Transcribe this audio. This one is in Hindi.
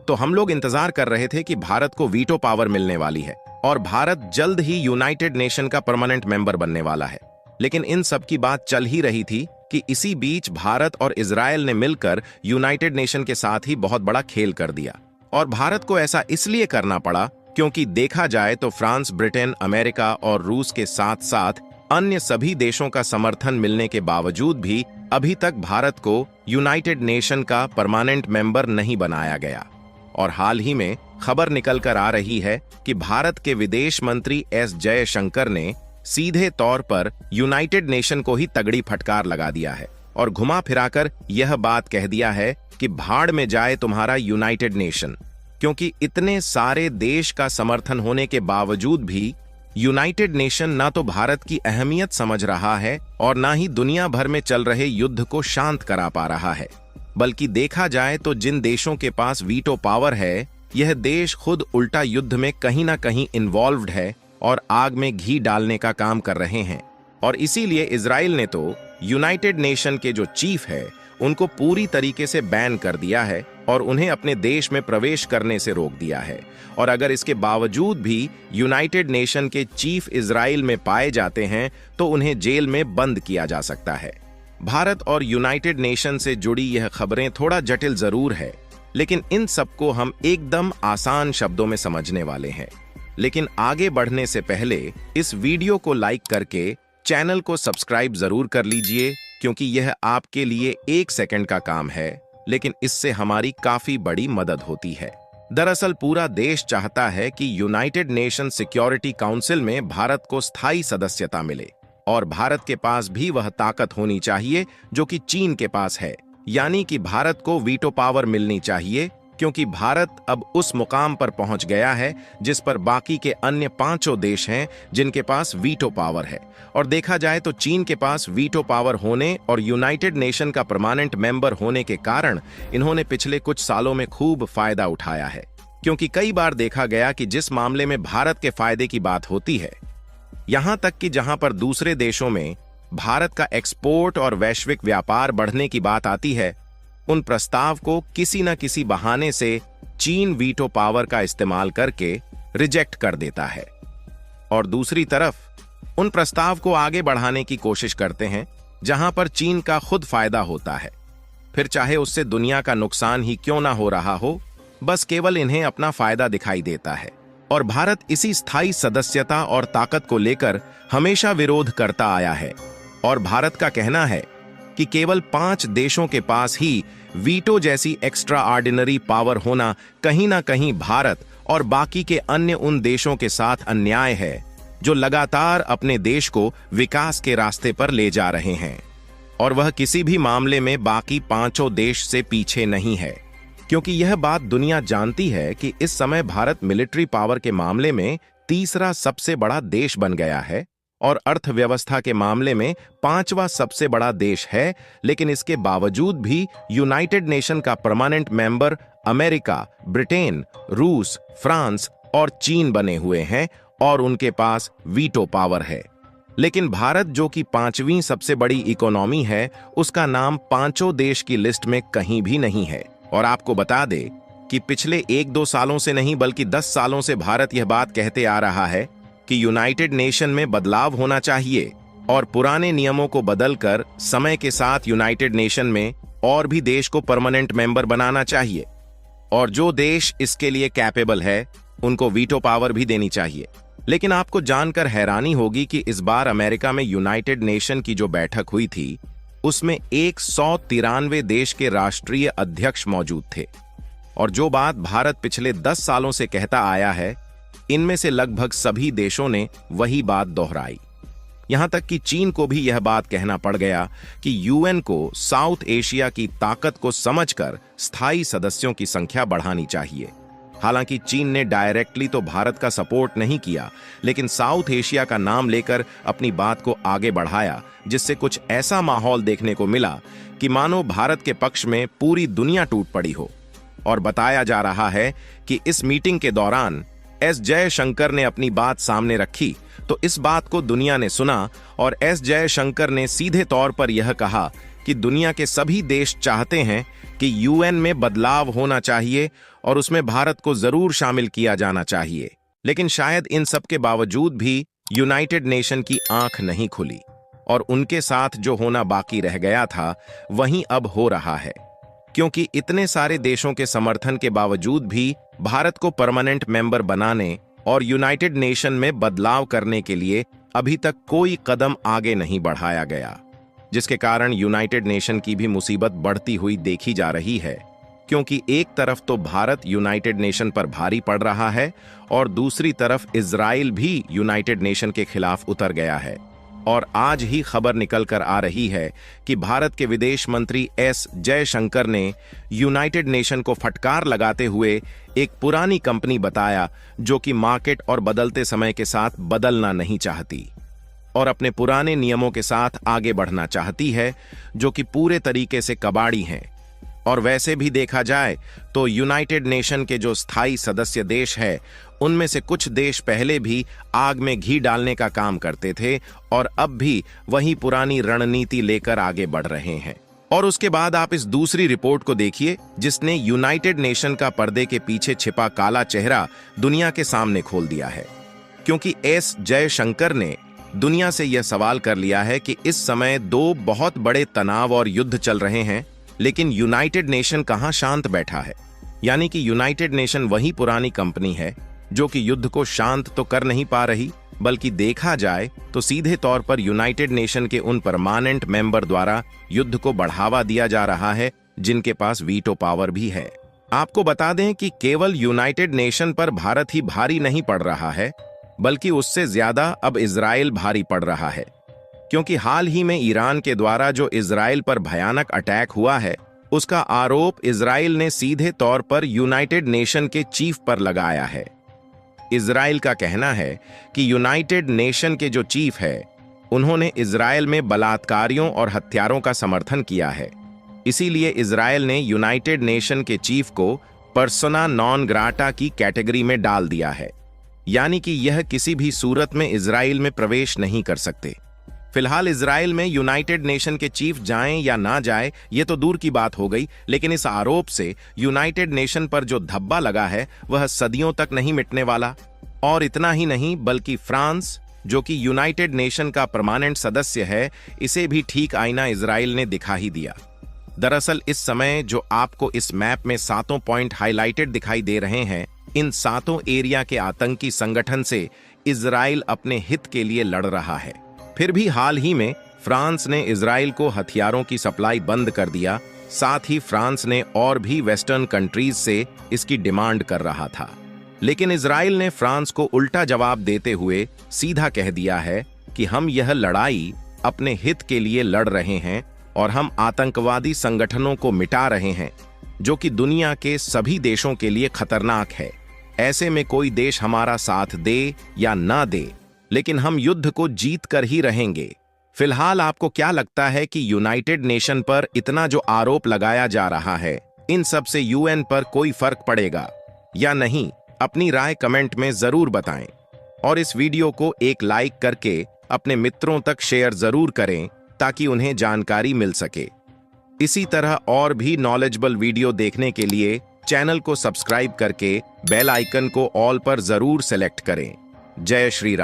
तो हम लोग इंतजार कर रहे थे कि भारत को वीटो पावर मिलने वाली है और भारत जल्द ही यूनाइटेड नेशन का परमानेंट मेंबर बनने वाला है। लेकिन इन सब की बात चल ही रही थी कि इसी बीच भारत और इजराइल ने मिलकर यूनाइटेड नेशन के साथ ही बहुत बड़ा खेल कर दिया। और भारत को ऐसा इसलिए करना पड़ा क्योंकि देखा जाए तो फ्रांस, ब्रिटेन, अमेरिका और रूस के साथ साथ अन्य सभी देशों का समर्थन मिलने के बावजूद भी अभी तक भारत को यूनाइटेड नेशन का परमानेंट मेंबर नहीं बनाया गया। और हाल ही में खबर निकल कर आ रही है कि भारत के विदेश मंत्री एस जयशंकर ने सीधे तौर पर यूनाइटेड नेशन को ही तगड़ी फटकार लगा दिया है और घुमा फिराकर यह बात कह दिया है कि भाड़ में जाए तुम्हारा यूनाइटेड नेशन, क्योंकि इतने सारे देश का समर्थन होने के बावजूद भी यूनाइटेड नेशन ना तो भारत की अहमियत समझ रहा है और ना ही दुनिया भर में चल रहे युद्ध को शांत करा पा रहा है। बल्कि देखा जाए तो जिन देशों के पास वीटो पावर है, यह देश खुद उल्टा युद्ध में कहीं ना कहीं इन्वॉल्व्ड है और आग में घी डालने का काम कर रहे हैं। और इसीलिए इजराइल ने तो यूनाइटेड नेशन के जो चीफ है उनको पूरी तरीके से बैन कर दिया है और उन्हें अपने देश में प्रवेश करने से रोक दिया है। और अगर इसके बावजूद भी यूनाइटेड नेशन के चीफ इजराइल में पाए जाते हैं तो उन्हें जेल में बंद किया जा सकता है। भारत और यूनाइटेड नेशन से जुड़ी यह खबरें थोड़ा जटिल जरूर है, लेकिन इन सबको हम एकदम आसान शब्दों में समझने वाले हैं। लेकिन आगे बढ़ने से पहले इस वीडियो को लाइक करके चैनल को सब्सक्राइब जरूर कर लीजिए, क्योंकि यह आपके लिए 1 सेकंड का काम है, लेकिन इससे हमारी काफी बड़ी मदद होती है। दरअसल पूरा देश चाहता है कि यूनाइटेड नेशन सिक्योरिटी काउंसिल में भारत को स्थायी सदस्यता मिले और भारत के पास भी वह ताकत होनी चाहिए जो कि चीन के पास है, यानी कि भारत को वीटो पावर मिलनी चाहिए, क्योंकि भारत अब उस मुकाम पर पहुंच गया है जिस पर बाकी के अन्य 5 देश हैं जिनके पास वीटो पावर है। और देखा जाए तो चीन के पास वीटो पावर होने और यूनाइटेड नेशन का परमानेंट मेंबर होने के कारण इन्होंने पिछले कुछ सालों में खूब फायदा उठाया है, क्योंकि कई बार देखा गया कि जिस मामले में भारत के फायदे की बात होती है, यहां तक कि जहां पर दूसरे देशों में भारत का एक्सपोर्ट और वैश्विक व्यापार बढ़ने की बात आती है, उन प्रस्ताव को किसी न किसी बहाने से चीन वीटो पावर का इस्तेमाल करके रिजेक्ट कर देता है। और दूसरी तरफ उन प्रस्ताव को आगे बढ़ाने की कोशिश करते हैं जहां पर चीन का खुद फायदा होता है, फिर चाहे उससे दुनिया का नुकसान ही क्यों ना हो रहा हो, बस केवल इन्हें अपना फायदा दिखाई देता है। और भारत इसी स्थायी सदस्यता और ताकत को लेकर हमेशा विरोध करता आया है। और भारत का कहना है कि केवल 5 देशों के पास ही वीटो जैसी एक्स्ट्रा ऑर्डिनरी पावर होना कहीं ना कहीं भारत और बाकी के अन्य उन देशों के साथ अन्याय है जो लगातार अपने देश को विकास के रास्ते पर ले जा रहे हैं। और वह किसी भी मामले में बाकी 5 देश से पीछे नहीं है, क्योंकि यह बात दुनिया जानती है कि इस समय भारत मिलिट्री पावर के मामले में तीसरा सबसे बड़ा देश बन गया है और अर्थव्यवस्था के मामले में 5वां सबसे बड़ा देश है। लेकिन इसके बावजूद भी यूनाइटेड नेशन का परमानेंट मेंबर अमेरिका, ब्रिटेन, रूस, फ्रांस और चीन बने हुए हैं और उनके पास वीटो पावर है। लेकिन भारत, जो कि 5वीं सबसे बड़ी इकोनॉमी है, उसका नाम 5 देश की लिस्ट में कहीं भी नहीं है। और आपको बता दे कि पिछले 1-2 सालों से नहीं बल्कि 10 सालों से भारत यह बात कहते आ रहा है कि यूनाइटेड नेशन में बदलाव होना चाहिए और पुराने नियमों को बदलकर समय के साथ यूनाइटेड नेशन में और भी देश को परमानेंट मेंबर बनाना चाहिए। और जो देश इसके लिए कैपेबल है उनको वीटो पावर भी देनी चाहिए। लेकिन आपको जानकर हैरानी होगी कि इस बार अमेरिका में यूनाइटेड नेशन की जो बैठक हुई थी उसमें 193 देश के राष्ट्रीय अध्यक्ष मौजूद थे। और जो बात भारत पिछले 10 सालों से कहता आया है, इनमें से लगभग सभी देशों ने वही बात दोहराई। यहां तक कि चीन को भी यह बात कहना पड़ गया कि यूएन को साउथ एशिया की ताकत को समझकर स्थायी सदस्यों की संख्या बढ़ानी चाहिए। हालांकि चीन ने डायरेक्टली तो भारत का सपोर्ट नहीं किया, लेकिन साउथ एशिया का नाम लेकर अपनी बात को आगे बढ़ाया, जिससे कुछ ऐसा माहौल देखने को मिला कि मानो भारत के पक्ष में पूरी दुनिया टूट पड़ी हो। और बताया जा रहा है कि इस मीटिंग के दौरान एस जयशंकर ने अपनी बात सामने रखी तो इस बात को दुनिया ने सुना और एस जयशंकर ने सीधे तौर पर यह कहा कि दुनिया के सभी देश चाहते हैं कि यूएन में बदलाव होना चाहिए और उसमें भारत को जरूर शामिल किया जाना चाहिए। लेकिन शायद इन सब के बावजूद भी यूनाइटेड नेशन की आंख नहीं खुली और उनके साथ जो होना बाकी रह गया था वही अब हो रहा है, क्योंकि इतने सारे देशों के समर्थन के बावजूद भी भारत को परमानेंट मेंबर बनाने और यूनाइटेड नेशन में बदलाव करने के लिए अभी तक कोई कदम आगे नहीं बढ़ाया गया, जिसके कारण यूनाइटेड नेशन की भी मुसीबत बढ़ती हुई देखी जा रही है। क्योंकि एक तरफ तो भारत यूनाइटेड नेशन पर भारी पड़ रहा है और दूसरी तरफ इजराइल भी यूनाइटेड नेशन के खिलाफ उतर गया है। और आज ही खबर निकल कर आ रही है कि भारत के विदेश मंत्री एस जयशंकर ने यूनाइटेड नेशन को फटकार लगाते हुए एक पुरानी कंपनी बताया जो कि मार्केट और बदलते समय के साथ बदलना नहीं चाहती और अपने पुराने नियमों के साथ आगे बढ़ना चाहती है, जो कि पूरे तरीके से कबाड़ी हैं। और वैसे भी देखा जाए तो यूनाइटेड नेशन के जो स्थायी सदस्य देश है उनमें से कुछ देश पहले भी आग में घी डालने का काम करते थे और अब भी वही पुरानी रणनीति लेकर आगे बढ़ रहे हैं। और उसके बाद आप इस दूसरी रिपोर्ट को देखिए जिसने यूनाइटेड नेशन का पर्दे के पीछे छिपा काला चेहरा दुनिया के सामने खोल दिया है। क्योंकि एस जयशंकर ने दुनिया से यह सवाल कर लिया है कि इस समय दो बहुत बड़े तनाव और युद्ध चल रहे हैं, लेकिन यूनाइटेड नेशन कहां शांत बैठा है। यानी कि यूनाइटेड नेशन वही पुरानी कंपनी है जो कि युद्ध को शांत तो कर नहीं पा रही, बल्कि देखा जाए तो सीधे तौर पर यूनाइटेड नेशन के उन परमानेंट मेंबर द्वारा युद्ध को बढ़ावा दिया जा रहा है जिनके पास वीटो पावर भी है। आपको बता दें कि केवल यूनाइटेड नेशन पर भारत ही भारी नहीं पड़ रहा है, बल्कि उससे ज्यादा अब इजराइल भारी पड़ रहा है। क्योंकि हाल ही में ईरान के द्वारा जो इजराइल पर भयानक अटैक हुआ है उसका आरोप इजराइल ने सीधे तौर पर यूनाइटेड नेशन के चीफ पर लगाया है। इजराइल का कहना है कि यूनाइटेड नेशन के जो चीफ है उन्होंने इजराइल में बलात्कारियों और हत्यारों का समर्थन किया है। इसीलिए इजराइल ने यूनाइटेड नेशन के चीफ को पर्सोना नॉन ग्राटा की कैटेगरी में डाल दिया है, यानी कि यह किसी भी सूरत में इजराइल में प्रवेश नहीं कर सकते। फिलहाल इजराइल में यूनाइटेड नेशन के चीफ जाएं या ना जाएं ये तो दूर की बात हो गई, लेकिन इस आरोप से यूनाइटेड नेशन पर जो धब्बा लगा है वह सदियों तक नहीं मिटने वाला। और इतना ही नहीं, बल्कि फ्रांस जो कि यूनाइटेड नेशन का परमानेंट सदस्य है, इसे भी ठीक आईना इजराइल ने दिखा ही दिया। दरअसल इस समय जो आपको इस मैप में 7 पॉइंट हाईलाइटेड दिखाई दे रहे हैं, इन 7 एरिया के आतंकी संगठन से इजराइल अपने हित के लिए लड़ रहा है। फिर भी हाल ही में फ्रांस ने इजराइल को हथियारों की सप्लाई बंद कर दिया। साथ ही फ्रांस ने और भी वेस्टर्न कंट्रीज से इसकी डिमांड कर रहा था, लेकिन इजराइल ने फ्रांस को उल्टा जवाब देते हुए सीधा कह दिया है कि हम यह लड़ाई अपने हित के लिए लड़ रहे हैं और हम आतंकवादी संगठनों को मिटा रहे हैं जो कि दुनिया के सभी देशों के लिए खतरनाक है। ऐसे में कोई देश हमारा साथ दे या ना दे, लेकिन हम युद्ध को जीत कर ही रहेंगे। फिलहाल आपको क्या लगता है कि यूनाइटेड नेशन पर इतना जो आरोप लगाया जा रहा है, इन सब से यूएन पर कोई फर्क पड़ेगा या नहीं? अपनी राय कमेंट में जरूर बताएं और इस वीडियो को एक लाइक करके अपने मित्रों तक शेयर जरूर करें ताकि उन्हें जानकारी मिल सके। इसी तरह और भी नॉलेजेबल वीडियो देखने के लिए चैनल को सब्सक्राइब करके बेल आइकन को ऑल पर जरूर सेलेक्ट करें। जय श्री राम।